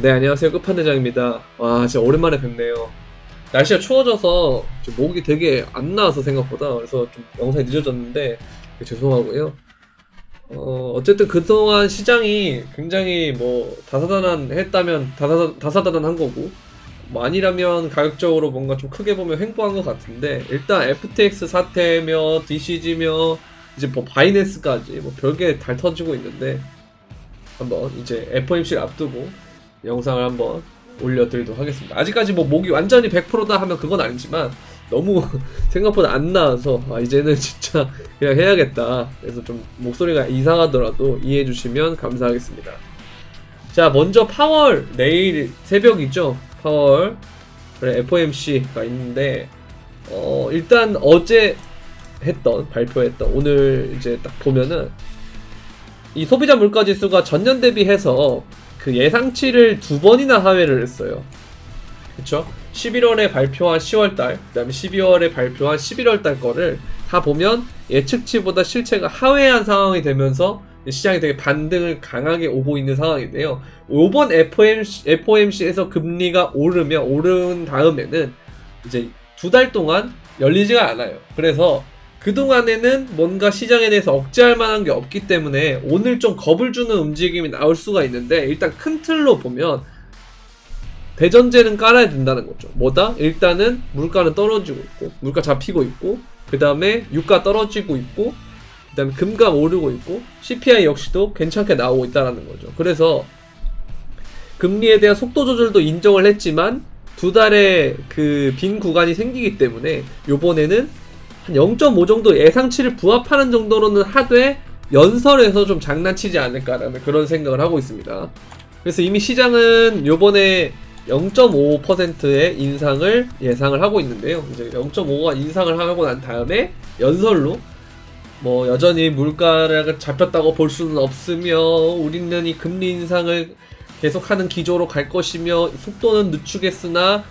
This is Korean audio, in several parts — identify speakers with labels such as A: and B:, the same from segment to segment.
A: 네, 안녕하세요. 끝판대장입니다. 와, 진짜 오랜만에 뵙네요. 날씨가 추워져서 좀 목이 되게 안 나와서 생각보다 그래서 좀 영상이 늦어졌는데 죄송하고요. 어쨌든 그동안 시장이 굉장히 뭐 다사다난했다면 다사다난한 거고 뭐 아니라면 가격적으로 뭔가 좀 크게 보면 횡보한 것 같은데 일단 FTX 사태며 DCG며 이제 뭐 바이낸스까지 뭐 별게 달 터지고 있는데 한번 이제 FOMC를 앞두고 영상을 한번 올려드리도록 하겠습니다. 아직까지 뭐 목이 완전히 100%다 하면 그건 아니지만 너무 생각보다 안 나와서 이제는 진짜 그냥 해야겠다. 그래서 좀 목소리가 이상하더라도 이해해 주시면 감사하겠습니다. 자, 먼저 파월 내일 새벽이죠. 파월 그래 FOMC가 있는데 일단 어제 발표했던 오늘 이제 딱 보면은 이 소비자 물가 지수가 전년 대비해서 그 예상치를 2번이나 하회를 했어요. 그쵸? 11월에 발표한 10월달, 그 다음에 12월에 발표한 11월달 거를 다 보면 예측치보다 실체가 하회한 상황이 되면서 시장이 되게 반등을 강하게 오고 있는 상황인데요. 이번 FOMC에서 금리가 오른 다음에는 이제 2달 동안 열리지가 않아요. 그래서 그동안에는 뭔가 시장에 대해서 억제할 만한 게 없기 때문에 오늘 좀 겁을 주는 움직임이 나올 수가 있는데 일단 큰 틀로 보면 대전제는 깔아야 된다는 거죠. 뭐다? 일단은 물가는 떨어지고 있고 물가 잡히고 있고 그 다음에 유가 떨어지고 있고 그 다음에 금값 오르고 있고 CPI 역시도 괜찮게 나오고 있다는 거죠. 그래서 금리에 대한 속도 조절도 인정을 했지만 2달의 그 빈 구간이 생기기 때문에 요번에는 한 0.5 정도 예상치를 부합하는 정도로는 하되 연설에서 좀 장난치지 않을까라는 그런 생각을 하고 있습니다. 그래서 이미 시장은 요번에 0.5%의 인상을 예상을 하고 있는데요. 이제 0.5가 인상을 하고 난 다음에 연설로 뭐 여전히 물가가 잡혔다고 볼 수는 없으며 우리는 이 금리 인상을 계속하는 기조로 갈 것이며 속도는 늦추겠으나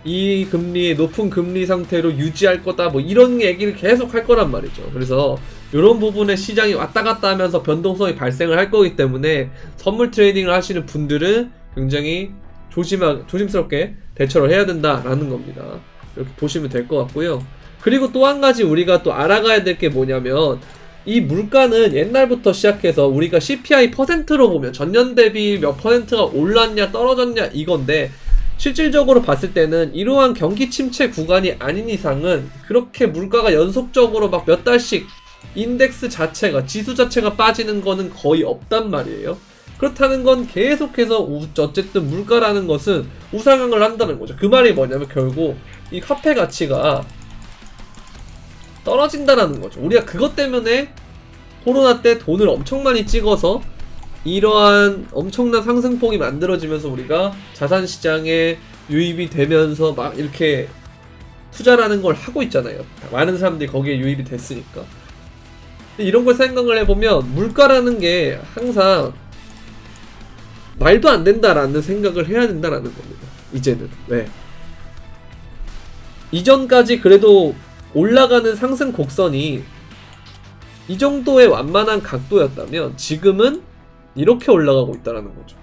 A: 이 금리의 높은 금리 상태로 유지할 거다 뭐 이런 얘기를 계속 할 거란 말이죠. 그래서 이런 부분에 시장이 왔다 갔다 하면서 변동성이 발생을 할 거기 때문에 선물 트레이딩을 하시는 분들은 굉장히 조심스럽게 대처를 해야 된다라는 겁니다. 이렇게 보시면 될 것 같고요. 그리고 또 한 가지 우리가 또 알아가야 될 게 뭐냐면 이 물가는 옛날부터 시작해서 우리가 CPI %로 보면 전년 대비 몇 %가 올랐냐 떨어졌냐 이건데 실질적으로 봤을 때는 이러한 경기 침체 구간이 아닌 이상은 그렇게 물가가 연속적으로 막 몇 달씩 인덱스 자체가 지수 자체가 빠지는 거는 거의 없단 말이에요. 그렇다는 건 계속해서 어쨌든 물가라는 것은 우상향을 한다는 거죠. 그 말이 뭐냐면 결국 이 화폐 가치가 떨어진다라는 거죠. 우리가 그것 때문에 코로나 때 돈을 엄청 많이 찍어서 이러한 엄청난 상승폭이 만들어지면서 우리가 자산시장에 유입이 되면서 막 이렇게 투자라는 걸 하고 있잖아요. 많은 사람들이 거기에 유입이 됐으니까. 이런 걸 생각을 해보면 물가라는 게 항상 말도 안 된다라는 생각을 해야 된다라는 겁니다. 이제는. 왜? 이전까지 그래도 올라가는 상승 곡선이 이 정도의 완만한 각도였다면 지금은 이렇게 올라가고 있다라는 거죠.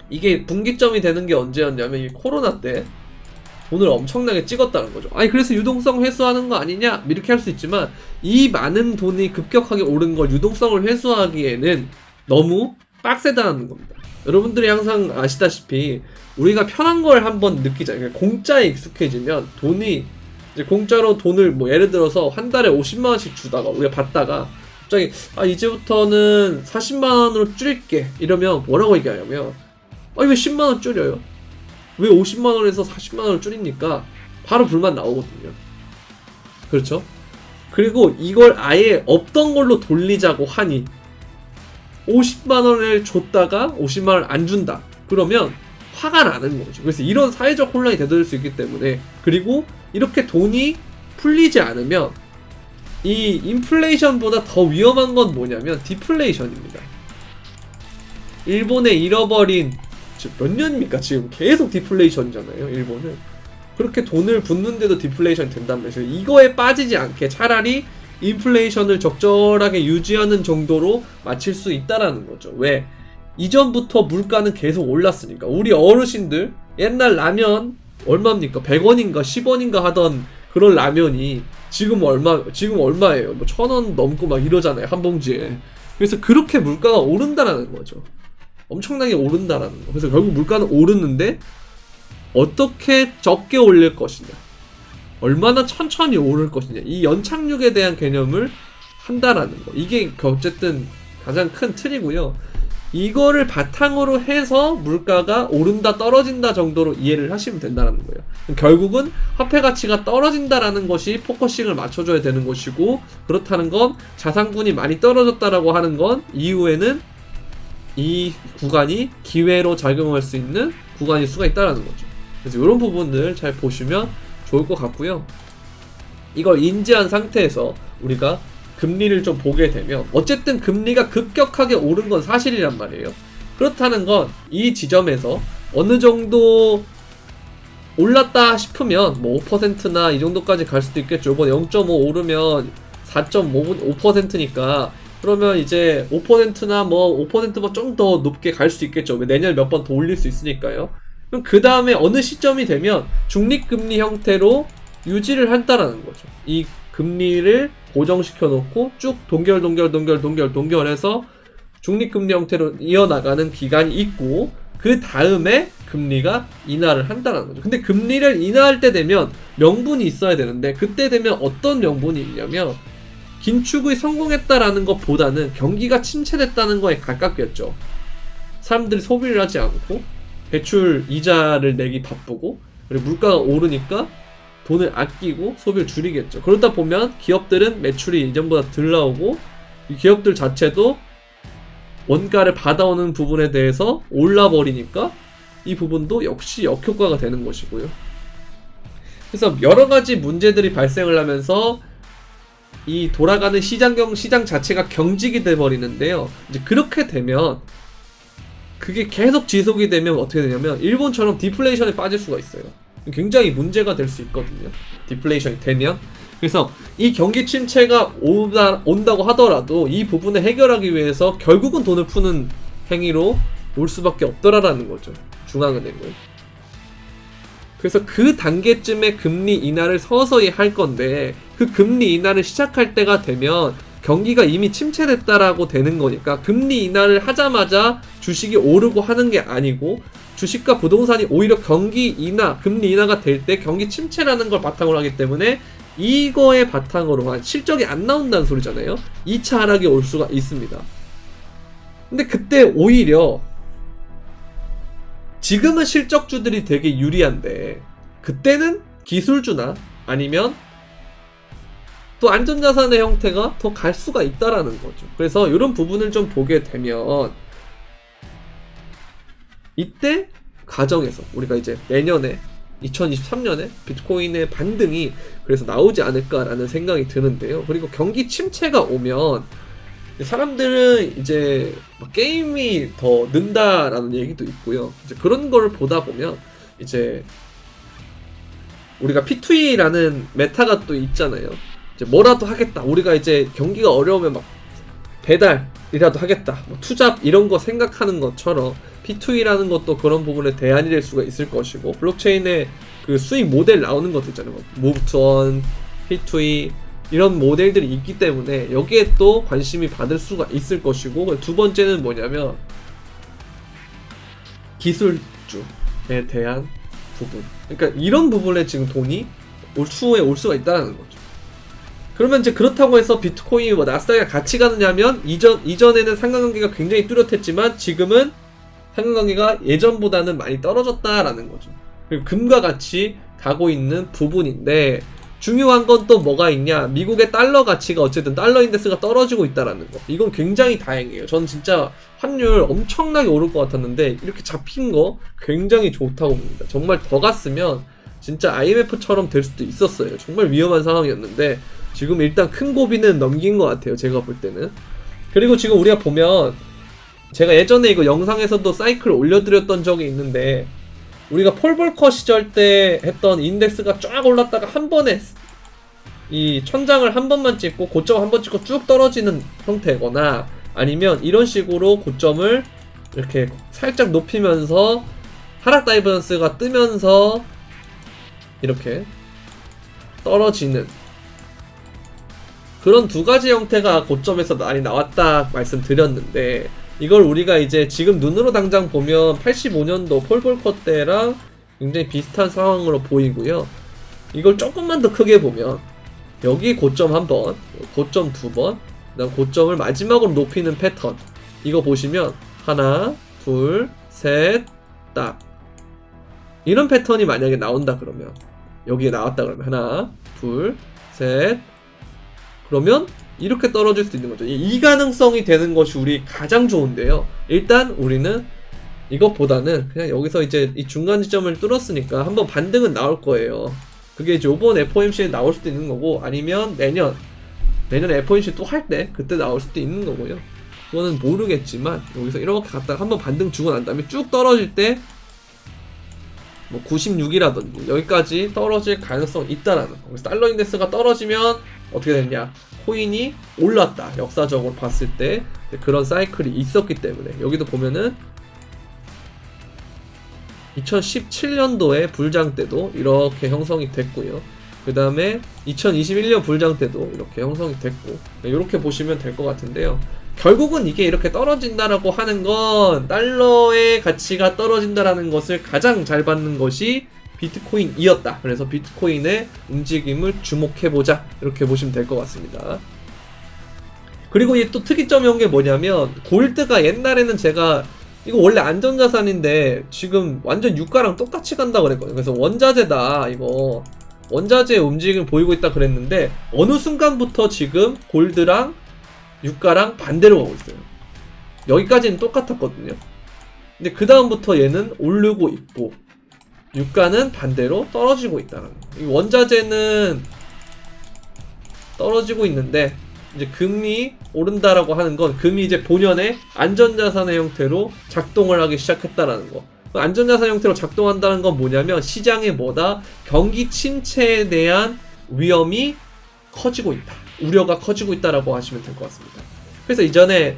A: 이게 분기점이 되는 게 언제였냐면 이 코로나 때 돈을 엄청나게 찍었다는 거죠. 아니 그래서 유동성 회수하는 거 아니냐 이렇게 할 수 있지만 이 많은 돈이 급격하게 오른 걸 유동성을 회수하기에는 너무 빡세다는 겁니다. 여러분들이 항상 아시다시피 우리가 편한 걸 한번 느끼잖아요. 공짜에 익숙해지면 돈이 이제 공짜로 돈을 뭐 예를 들어서 한 달에 50만 원씩 주다가 우리가 받다가 갑자기 이제부터는 40만 원으로 줄일게 이러면 뭐라고 얘기하냐면 왜 10만 원 줄여요? 왜 50만 원에서 40만 원을 줄입니까? 바로 불만 나오거든요. 그렇죠? 그리고 이걸 아예 없던 걸로 돌리자고 하니 50만 원을 줬다가 50만 원을 안 준다. 그러면 화가 나는 거죠. 그래서 이런 사회적 혼란이 되돌릴 수 있기 때문에 그리고 이렇게 돈이 풀리지 않으면 이 인플레이션보다 더 위험한 건 뭐냐면 디플레이션입니다. 일본의 잃어버린 몇 년입니까? 지금 계속 디플레이션이잖아요. 일본은 그렇게 돈을 붓는데도 디플레이션이 된단 말이에요. 이거에 빠지지 않게 차라리 인플레이션을 적절하게 유지하는 정도로 맞출 수 있다라는 거죠. 왜? 이전부터 물가는 계속 올랐으니까. 우리 어르신들 옛날 라면 얼마입니까? 100원인가 10원인가 하던 그런 라면이 지금 얼마예요? 뭐 1000원 넘고 막 이러잖아요, 한 봉지에. 그래서 그렇게 물가가 오른다라는 거죠. 엄청나게 오른다라는 거. 그래서 결국 물가는 오르는데 어떻게 적게 올릴 것이냐, 얼마나 천천히 오를 것이냐, 이 연착륙에 대한 개념을 한다라는 거. 이게 어쨌든 가장 큰 틀이고요. 이거를 바탕으로 해서 물가가 오른다 떨어진다 정도로 이해를 하시면 된다는 거예요. 결국은 화폐 가치가 떨어진다라는 것이 포커싱을 맞춰줘야 되는 것이고, 그렇다는 건 자산군이 많이 떨어졌다라고 하는 건 이후에는 이 구간이 기회로 작용할 수 있는 구간일 수가 있다라는 거죠. 그래서 이런 부분들 잘 보시면 좋을 것 같고요. 이걸 인지한 상태에서 우리가 금리를 좀 보게 되면 어쨌든 금리가 급격하게 오른 건 사실이란 말이에요. 그렇다는 건 이 지점에서 어느 정도 올랐다 싶으면 뭐 5%나 이 정도까지 갈 수도 있겠죠. 이번에 0.5 오르면 4.5%니까 그러면 이제 5%나 뭐 5% 뭐 좀 더 높게 갈 수 있겠죠. 내년에 몇 번 더 올릴 수 있으니까요. 그럼 그 다음에 어느 시점이 되면 중립금리 형태로 유지를 한다라는 거죠. 이 금리를 고정시켜 놓고 쭉 동결해서 중립금리 형태로 이어나가는 기간이 있고, 그 다음에 금리가 인하를 한다는 거죠. 근데 금리를 인하할 때 되면 명분이 있어야 되는데, 그때 되면 어떤 명분이 있냐면 긴축이 성공했다라는 것보다는 경기가 침체됐다는 거에 가깝겠죠. 사람들이 소비를 하지 않고 대출 이자를 내기 바쁘고, 그리고 물가가 오르니까 돈을 아끼고 소비를 줄이겠죠. 그러다 보면 기업들은 매출이 이전보다 덜 나오고, 이 기업들 자체도 원가를 받아오는 부분에 대해서 올라버리니까 이 부분도 역시 역효과가 되는 것이고요. 그래서 여러가지 문제들이 발생을 하면서 이 돌아가는 시장 자체가 경직이 돼버리는데요. 이제 그렇게 되면, 그게 계속 지속이 되면 어떻게 되냐면 일본처럼 디플레이션에 빠질 수가 있어요. 굉장히 문제가 될 수 있거든요, 디플레이션이 되면. 그래서 이 경기 침체가 온다고 하더라도 이 부분을 해결하기 위해서 결국은 돈을 푸는 행위로 올 수밖에 없더라라는 거죠, 중앙은행은. 그래서 그 단계쯤에 금리 인하를 서서히 할 건데, 그 금리 인하를 시작할 때가 되면 경기가 이미 침체됐다라고 되는 거니까 금리 인하를 하자마자 주식이 오르고 하는 게 아니고, 주식과 부동산이 오히려 금리 인하가 될 때 경기 침체라는 걸 바탕으로 하기 때문에 이거의 바탕으로만 실적이 안 나온다는 소리잖아요. 2차 하락이 올 수가 있습니다. 근데 그때 오히려 지금은 실적주들이 되게 유리한데, 그때는 기술주나 아니면 또 안전자산의 형태가 더 갈 수가 있다라는 거죠. 그래서 이런 부분을 좀 보게 되면 이때 가정에서 우리가 이제 내년에 2023년에 비트코인의 반등이 그래서 나오지 않을까라는 생각이 드는데요. 그리고 경기 침체가 오면 사람들은 이제 게임이 더 는다라는 얘기도 있고요. 이제 그런 걸 보다 보면 이제 우리가 P2E라는 메타가 또 있잖아요. 이제 뭐라도 하겠다. 우리가 이제 경기가 어려우면 막 배달이라도 하겠다. 뭐 투잡 이런 거 생각하는 것처럼 P2E라는 것도 그런 부분에 대안이 될 수가 있을 것이고, 블록체인의 그 수익 모델 나오는 것도 있잖아요. Move to Earn, P2E 이런 모델들이 있기 때문에 여기에 또 관심이 받을 수가 있을 것이고, 두 번째는 뭐냐면 기술주에 대한 부분. 그러니까 이런 부분에 지금 돈이 추후에 올 수가 있다는 거죠. 그러면 이제 그렇다고 해서 비트코인이 뭐 나스닥에 같이 가느냐면, 이전에는 상관관계가 굉장히 뚜렷했지만 지금은 상관관계가 예전보다는 많이 떨어졌다라는 거죠. 그리고 금과 같이 가고 있는 부분인데, 중요한 건 또 뭐가 있냐, 미국의 달러 가치가 어쨌든 달러 인덱스가 떨어지고 있다라는 거. 이건 굉장히 다행이에요. 저는 진짜 환율 엄청나게 오를 것 같았는데 이렇게 잡힌 거 굉장히 좋다고 봅니다. 정말 더 갔으면 진짜 IMF처럼 될 수도 있었어요. 정말 위험한 상황이었는데 지금 일단 큰 고비는 넘긴 것 같아요, 제가 볼 때는. 그리고 지금 우리가 보면, 제가 예전에 이거 영상에서도 사이클을 올려드렸던 적이 있는데, 우리가 폴 볼커 시절 때 했던 인덱스가 쫙 올랐다가 한 번에 이 천장을 한 번만 찍고 고점 한 번 찍고 쭉 떨어지는 형태거나, 아니면 이런 식으로 고점을 이렇게 살짝 높이면서 하락 다이버전스가 뜨면서 이렇게 떨어지는 그런 두 가지 형태가 고점에서 많이 나왔다 말씀드렸는데, 이걸 우리가 이제 지금 눈으로 당장 보면 85년도 폴볼커 때랑 굉장히 비슷한 상황으로 보이고요. 이걸 조금만 더 크게 보면 여기 고점 한번, 고점 두 번, 그다음 고점을 마지막으로 높이는 패턴, 이거 보시면 하나, 둘, 셋, 딱 이런 패턴이 만약에 나온다 그러면, 여기에 나왔다 그러면 하나, 둘, 셋, 그러면 이렇게 떨어질 수 있는 거죠. 이 가능성이 되는 것이 우리 가장 좋은데요. 일단 우리는 이것보다는 그냥 여기서 이제 이 중간 지점을 뚫었으니까 한번 반등은 나올 거예요. 그게 이제 이번 FOMC에 나올 수도 있는 거고, 아니면 내년 FOMC 또 할 때 그때 나올 수도 있는 거고요. 그거는 모르겠지만 여기서 이렇게 갔다가 한번 반등 주고 난 다음에 쭉 떨어질 때 뭐 96이라든지 여기까지 떨어질 가능성이 있다라는 거. 그래서 달러 인덱스가 떨어지면 어떻게 됐냐, 코인이 올랐다. 역사적으로 봤을 때 그런 사이클이 있었기 때문에, 여기도 보면은 2017년도에 불장 때도 이렇게 형성이 됐고요. 그 다음에 2021년 불장 때도 이렇게 형성이 됐고, 이렇게 보시면 될 것 같은데요. 결국은 이게 이렇게 떨어진다라고 하는 건 달러의 가치가 떨어진다라는 것을 가장 잘 받는 것이 비트코인이었다. 그래서 비트코인의 움직임을 주목해보자, 이렇게 보시면 될 것 같습니다. 그리고 이 또 특이점이 게 뭐냐면, 골드가 옛날에는 제가 이거 원래 안전자산인데 지금 완전 유가랑 똑같이 간다 그랬거든요. 그래서 원자재다, 이거 원자재 움직임을 보이고 있다 그랬는데, 어느 순간부터 지금 골드랑 유가랑 반대로 가고 있어요. 여기까지는 똑같았거든요. 근데 그 다음부터 얘는 오르고 있고 유가는 반대로 떨어지고 있다는 거. 이 원자재는 떨어지고 있는데, 이제 금이 오른다라고 하는 건 금이 이제 본연의 안전자산의 형태로 작동을 하기 시작했다라는 거. 안전자산 형태로 작동한다는 건 뭐냐면, 시장에 뭐다, 경기 침체에 대한 위험이 커지고 있다, 우려가 커지고 있다라고 하시면 될 것 같습니다. 그래서 이전에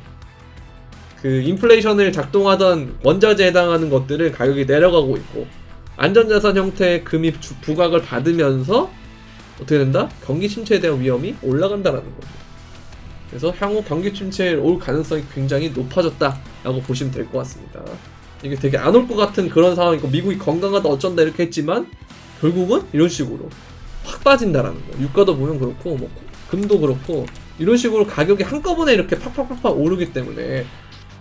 A: 그 인플레이션을 작동하던 원자재에 해당하는 것들은 가격이 내려가고 있고, 안전자산 형태의 금이 부각을 받으면서 어떻게 된다? 경기 침체에 대한 위험이 올라간다라는 겁니다. 그래서 향후 경기 침체에 올 가능성이 굉장히 높아졌다라고 보시면 될 것 같습니다. 이게 되게 안 올 것 같은 그런 상황이고, 미국이 건강하다 어쩐다 이렇게 했지만 결국은 이런 식으로 확 빠진다라는 거. 유가도 보면 그렇고, 뭐 금도 그렇고, 이런 식으로 가격이 한꺼번에 이렇게 팍팍팍팍 오르기 때문에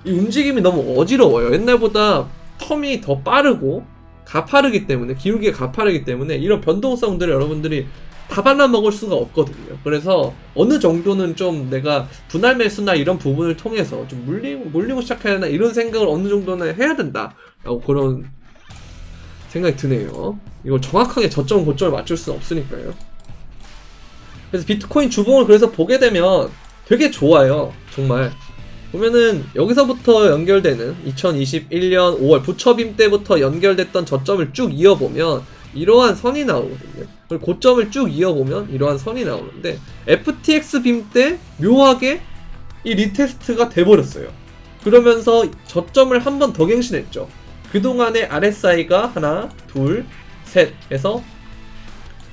A: 이 움직임이 너무 어지러워요. 옛날보다 텀이 더 빠르고 가파르기 때문에, 기울기가 가파르기 때문에 이런 변동성들을 여러분들이 다 발라먹을 수가 없거든요. 그래서 어느 정도는 좀 내가 분할 매수나 이런 부분을 통해서 좀 물리고 시작해야 되나, 이런 생각을 어느 정도는 해야 된다 라고 그런 생각이 드네요. 이걸 정확하게 저점 고점을 맞출 수는 없으니까요. 그래서 비트코인 주봉을 그래서 보게 되면 되게 좋아요. 정말 보면은 여기서부터 연결되는 2021년 5월 부처빔 때부터 연결됐던 저점을 쭉 이어보면 이러한 선이 나오거든요. 그리고 고점을 쭉 이어보면 이러한 선이 나오는데, FTX 빔 때 묘하게 이 리테스트가 돼버렸어요. 그러면서 저점을 한 번 더 갱신했죠. 그동안의 RSI가 하나, 둘, 셋 해서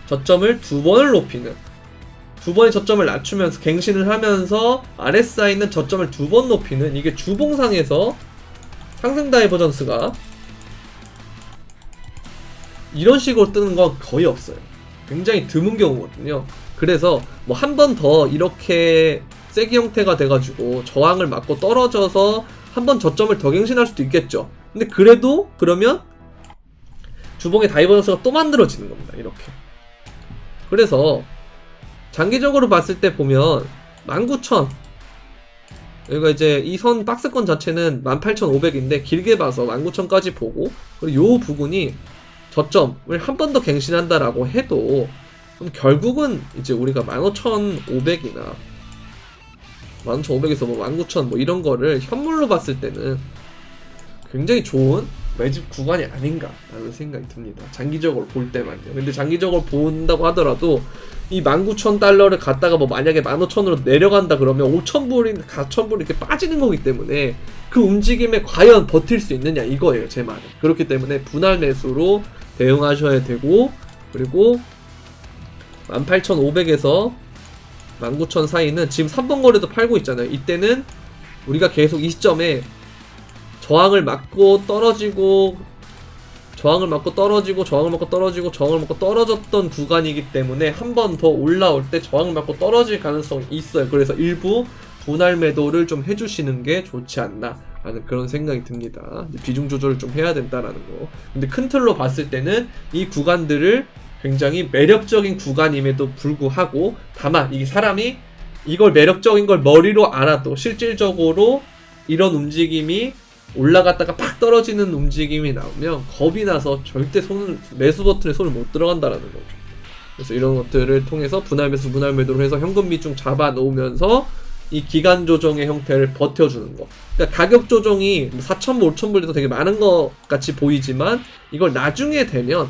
A: 저점을 두 번을 높이는, 두 번의 저점을 낮추면서 갱신을 하면서 RSI는 저점을 두 번 높이는, 이게 주봉상에서 상승 다이버전스가 이런 식으로 뜨는 건 거의 없어요. 굉장히 드문 경우거든요. 그래서 뭐 한 번 더 이렇게 세기 형태가 돼가지고 저항을 맞고 떨어져서 한 번 저점을 더 갱신할 수도 있겠죠. 근데 그래도 그러면 주봉의 다이버전스가 또 만들어지는 겁니다. 이렇게. 그래서 장기적으로 봤을 때 보면 19,000, 여기가 이제 이 선 박스권 자체는 18,500인데 길게 봐서 19,000까지 보고, 그리고 요 부분이 저점을 한 번 더 갱신한다라고 해도 그럼 결국은 이제 우리가 15,500이나 15,500에서 뭐 19,000 뭐 이런 거를 현물로 봤을 때는 굉장히 좋은 매집 구간이 아닌가라는 생각이 듭니다. 장기적으로 볼 때만요. 근데 장기적으로 본다고 하더라도 이 19,000달러를 갖다가 뭐 만약에 15,000으로 내려간다 그러면 5,000불인 4,000불 이렇게 빠지는 거기 때문에 그 움직임에 과연 버틸 수 있느냐 이거예요, 제 말은. 그렇기 때문에 분할 매수로 대응하셔야 되고, 그리고 18,500에서 19,000 사이는 지금 3번 거래도 팔고 있잖아요. 이때는 우리가 계속 이 시점에 저항을 맞고 떨어지고 저항을 맞고 떨어지고 저항을 맞고 떨어지고 저항을 맞고 떨어졌던 구간이기 때문에 한 번 더 올라올 때 저항을 맞고 떨어질 가능성이 있어요. 그래서 일부 분할 매도를 좀 해주시는 게 좋지 않나 라는 그런 생각이 듭니다. 비중 조절을 좀 해야 된다라는 거. 근데 큰 틀로 봤을 때는 이 구간들을 굉장히 매력적인 구간임에도 불구하고, 다만 이게 사람이 이걸 매력적인 걸 머리로 알아도 실질적으로 이런 움직임이 올라갔다가 팍 떨어지는 움직임이 나오면 겁이 나서 절대 매수 버튼에 손을 못 들어간다라는 거죠. 그래서 이런 것들을 통해서 분할 매수, 분할 매도를 해서 현금 비중 잡아 놓으면서 이 기간 조정의 형태를 버텨주는 거. 그러니까 가격 조정이 4,000불, 5,000불에서 되게 많은 것 같이 보이지만 이걸 나중에 되면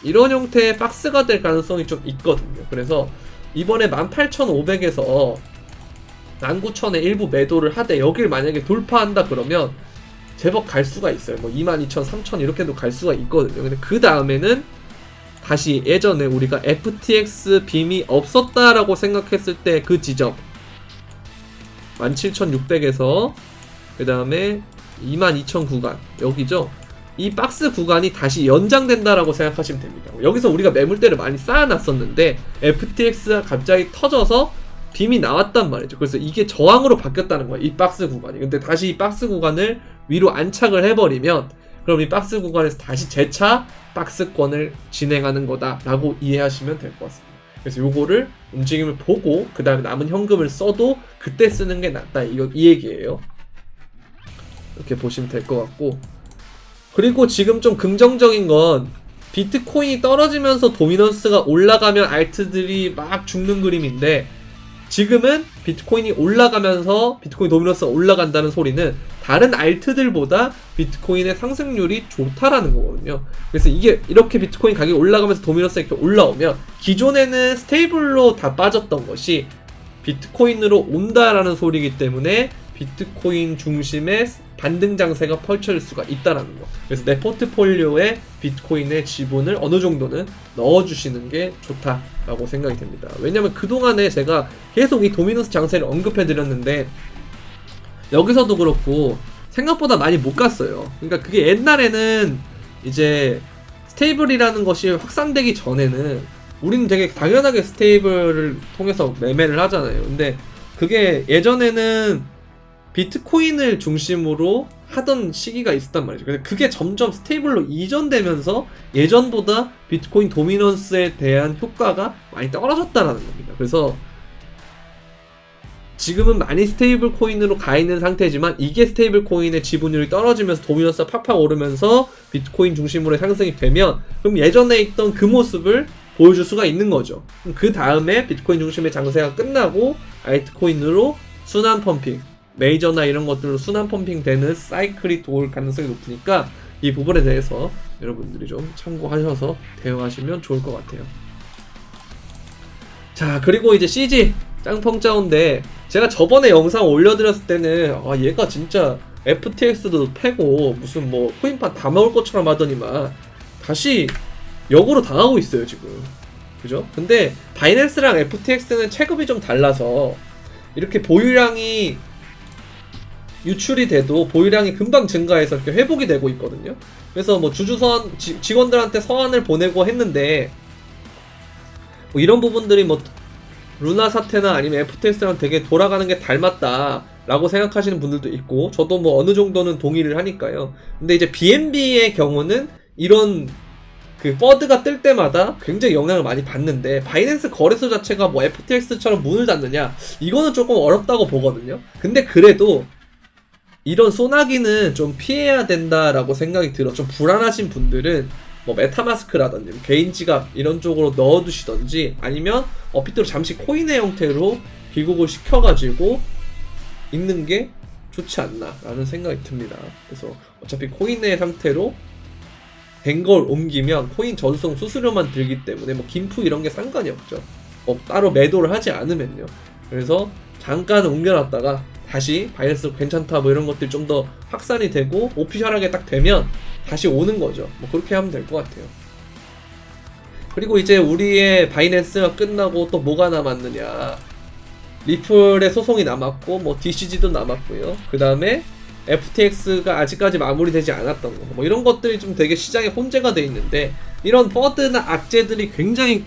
A: 이런 형태의 박스가 될 가능성이 좀 있거든요. 그래서 이번에 18,500에서 19,000에 일부 매도를 하되 여길 만약에 돌파한다 그러면 제법 갈 수가 있어요. 뭐 22,000, 3,000 이렇게도 갈 수가 있거든요. 근데 그 다음에는 다시 예전에 우리가 FTX 빔이 없었다라고 생각했을 때 그 지점 17,600에서 그 다음에 22,000 구간 여기죠. 이 박스 구간이 다시 연장된다라고 생각하시면 됩니다. 여기서 우리가 매물대를 많이 쌓아놨었는데 FTX가 갑자기 터져서 빔이 나왔단 말이죠. 그래서 이게 저항으로 바뀌었다는 거예요, 이 박스 구간이. 근데 다시 이 박스 구간을 위로 안착을 해버리면 그럼 이 박스 구간에서 다시 재차 박스권을 진행하는 거다라고 이해하시면 될 것 같습니다. 그래서 요거를 움직임을 보고 그 다음에 남은 현금을 써도 그때 쓰는 게 낫다, 이 얘기예요. 이렇게 보시면 될 것 같고, 그리고 지금 좀 긍정적인 건 비트코인이 떨어지면서 도미넌스가 올라가면 알트들이 막 죽는 그림인데, 지금은 비트코인이 올라가면서 비트코인 도미넌스가 올라간다는 소리는 다른 알트들보다 비트코인의 상승률이 좋다라는 거거든요. 그래서 이게 이렇게 비트코인 가격이 올라가면서 도미넌스가 이렇게 올라오면 기존에는 스테이블로 다 빠졌던 것이 비트코인으로 온다라는 소리이기 때문에 비트코인 중심의 반등 장세가 펼쳐질 수가 있다라는 거. 그래서 내 포트폴리오에 비트코인의 지분을 어느 정도는 넣어주시는 게 좋다라고 생각이 됩니다. 왜냐면 그동안에 제가 계속 이 도미넌스 장세를 언급해드렸는데 여기서도 그렇고 생각보다 많이 못 갔어요. 그러니까 그게 옛날에는 이제 스테이블이라는 것이 확산되기 전에는 우리는 되게 당연하게 스테이블을 통해서 매매를 하잖아요. 근데 그게 예전에는 비트코인을 중심으로 하던 시기가 있었단 말이죠. 근데 그게 점점 스테이블로 이전되면서 예전보다 비트코인 도미넌스에 대한 효과가 많이 떨어졌다라는 겁니다. 그래서 지금은 많이 스테이블 코인으로 가 있는 상태지만 이게 스테이블 코인의 지분율이 떨어지면서 도미넌스가 팍팍 오르면서 비트코인 중심으로의 상승이 되면 그럼 예전에 있던 그 모습을 보여줄 수가 있는 거죠. 그 다음에 비트코인 중심의 장세가 끝나고 알트코인으로 순환 펌핑, 메이저나 이런 것들로 순환 펌핑 되는 사이클이 돌 가능성이 높으니까 이 부분에 대해서 여러분들이 좀 참고하셔서 대응하시면 좋을 것 같아요. 자, 그리고 이제 CG 짱펑짜오인데 제가 저번에 영상 올려드렸을 때는 아 얘가 진짜 FTX도 패고 무슨 뭐 코인판 다 먹을 것처럼 하더니만 다시 역으로 당하고 있어요 지금. 그죠? 근데 바이낸스랑 FTX는 체급이 좀 달라서 이렇게 보유량이 유출이 돼도 보유량이 금방 증가해서 이렇게 회복이 되고 있거든요. 그래서 뭐 주주선 직원들한테 서한을 보내고 했는데 뭐 이런 부분들이 뭐 루나 사태나 아니면 FTS랑 되게 돌아가는 게 닮았다 라고 생각하시는 분들도 있고 저도 뭐 어느 정도는 동의를 하니까요. 근데 이제 BNB의 경우는 이런 그 버드가 뜰 때마다 굉장히 영향을 많이 받는데 바이낸스 거래소 자체가 뭐 FTX처럼 문을 닫느냐 이거는 조금 어렵다고 보거든요. 근데 그래도 이런 소나기는 좀 피해야 된다라고 생각이 들어. 좀 불안하신 분들은 뭐 메타마스크라든지 개인 지갑 이런 쪽으로 넣어두시던지 아니면 빗대로 잠시 코인의 형태로 귀국을 시켜가지고 있는 게 좋지 않나라는 생각이 듭니다. 그래서 어차피 코인의 상태로 된 걸 옮기면 코인 전송 수수료만 들기 때문에 뭐 김프 이런 게 상관이 없죠. 따로 매도를 하지 않으면요. 그래서 잠깐 옮겨놨다가 다시 바이낸스 괜찮다 뭐 이런 것들 좀 더 확산이 되고 오피셜하게 딱 되면 다시 오는 거죠. 뭐 그렇게 하면 될 것 같아요. 그리고 이제 우리의 바이낸스가 끝나고 또 뭐가 남았느냐. 리플의 소송이 남았고 뭐 DCG도 남았고요. 그 다음에 FTX가 아직까지 마무리되지 않았던 거, 뭐 이런 것들이 좀 되게 시장에 혼재가 돼 있는데, 이런 버드나 악재들이 굉장히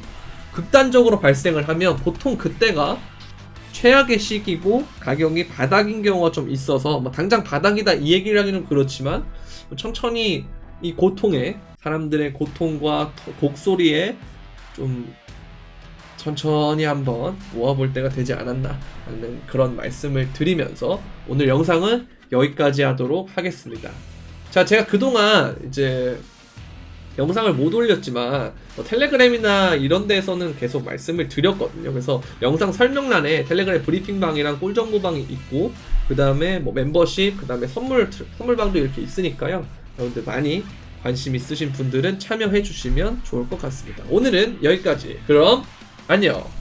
A: 극단적으로 발생을 하면 보통 그때가 최악의 시기고 가격이 바닥인 경우가 좀 있어서, 뭐 당장 바닥이다 이 얘기를 하기는 그렇지만 천천히 이 고통에, 사람들의 고통과 곡소리에 좀 천천히 한번 모아볼 때가 되지 않았나 하는 그런 말씀을 드리면서 오늘 영상은 여기까지 하도록 하겠습니다. 자, 제가 그동안 이제 영상을 못 올렸지만 뭐 텔레그램이나 이런 데서는 계속 말씀을 드렸거든요. 그래서 영상 설명란에 텔레그램 브리핑방이랑 꿀정보방이 있고, 그 다음에 뭐 멤버십, 그 다음에 선물방도 이렇게 있으니까요. 여러분들 많이 관심 있으신 분들은 참여해 주시면 좋을 것 같습니다. 오늘은 여기까지. 그럼 안녕.